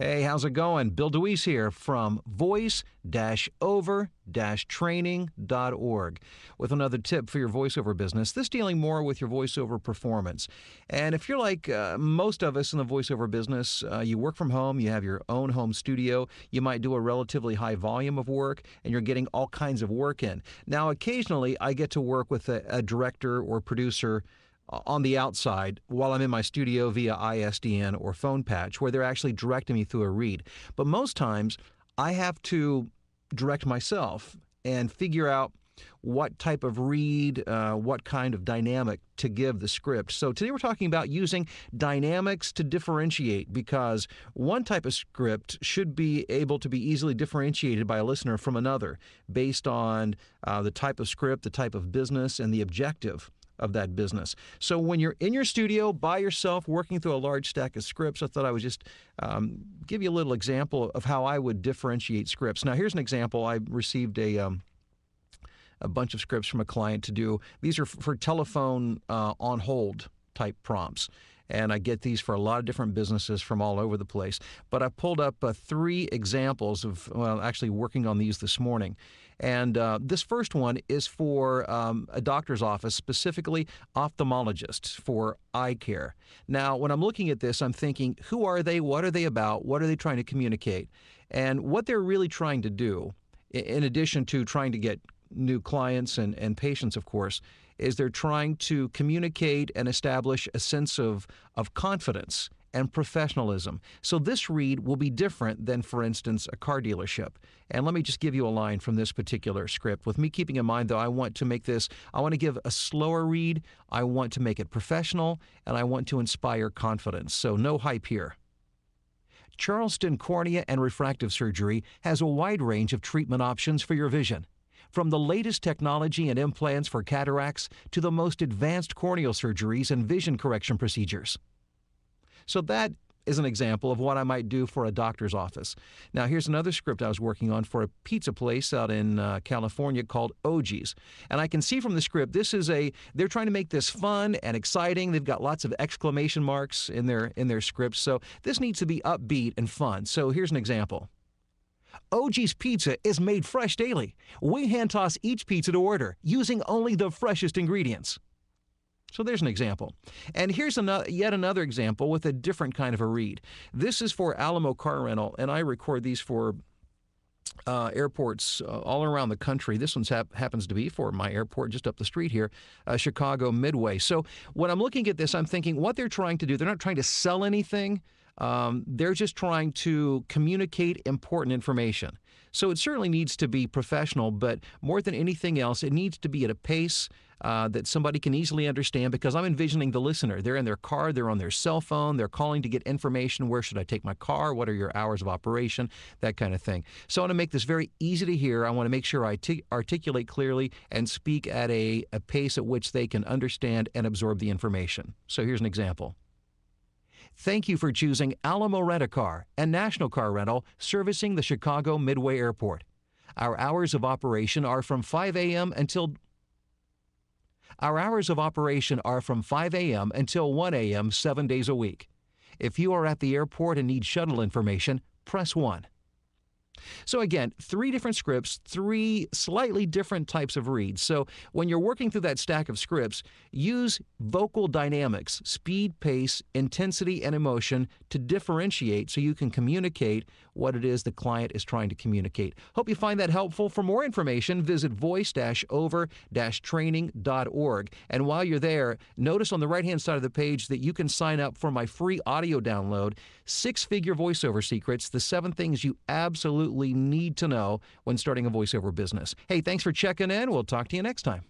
Hey, how's it going? Bill DeWeese here from voice-over-training.org with another tip for your voiceover business. This dealing more with your voiceover performance. And if you're like most of us in the voiceover business, you work from home, you have your own home studio, you might do a relatively high volume of work, and you're getting all kinds of work in. Now, occasionally, I get to work with a director or producer on the outside while I'm in my studio via ISDN or phone patch, where they're actually directing me through a read. But most times, I have to direct myself and figure out what type of read, what kind of dynamic to give the script. So today we're talking about using dynamics to differentiate, because one type of script should be able to be easily differentiated by a listener from another based on the type of script, the type of business, and the objective of that business. So when you're in your studio by yourself working through a large stack of scripts, I thought I would just give you a little example of how I would differentiate scripts. Now, here's an example. I received a bunch of scripts from a client to do. These are for telephone on hold type prompts. And I get these for a lot of different businesses from all over the place. But I pulled up 3 examples of, well, actually working on these this morning. And this first one is for a doctor's office, specifically ophthalmologists for eye care. Now, when I'm looking at this, I'm thinking, who are they? What are they about? What are they trying to communicate? And what they're really trying to do, in addition to trying to get new clients and patients, of course, is they're trying to communicate and establish a sense of confidence and professionalism. So this read will be different than, for instance, a car dealership. And let me just give you a line from this particular script. With me keeping in mind, though, I want to give a slower read, I want to make it professional, and I want to inspire confidence. So no hype here. Charleston Cornea and Refractive Surgery has a wide range of treatment options for your vision. From the latest technology and implants for cataracts to the most advanced corneal surgeries and vision correction procedures. So that is an example of what I might do for a doctor's office. Now, here's another script I was working on for a pizza place out in California called OG's. And I can see from the script, they're trying to make this fun and exciting. They've got lots of exclamation marks in their scripts. So this needs to be upbeat and fun. So here's an example. OG's Pizza is made fresh daily. We hand toss each pizza to order using only the freshest ingredients. So there's an example. And here's yet another example with a different kind of a read. This is for Alamo Car Rental, and I record these for airports all around the country. This one happens to be for my airport just up the street here, Chicago Midway. So when I'm looking at this, I'm thinking what they're trying to do, they're not trying to sell anything. They're just trying to communicate important information. So it certainly needs to be professional, but more than anything else, it needs to be at a pace that somebody can easily understand, because I'm envisioning the listener. They're in their car, they're on their cell phone, they're calling to get information. Where should I take my car? What are your hours of operation? That kind of thing. So I want to make this very easy to hear. I want to make sure I articulate clearly and speak at a pace at which they can understand and absorb the information. So here's an example. Thank you for choosing Alamo Rent-A-Car and National Car Rental servicing the Chicago Midway Airport. Our hours of operation are from 5 a.m. until 1 a.m. 7 days a week. If you are at the airport and need shuttle information, press 1. So again, 3 different scripts, 3 slightly different types of reads. So when you're working through that stack of scripts, use vocal dynamics, speed, pace, intensity, and emotion to differentiate so you can communicate what it is the client is trying to communicate. Hope you find that helpful. For more information, visit voice-over-training.org. And while you're there, notice on the right-hand side of the page that you can sign up for my free audio download, 6-Figure Voiceover Secrets, the 7 things you absolutely need to know when starting a voiceover business. Hey, thanks for checking in. We'll talk to you next time.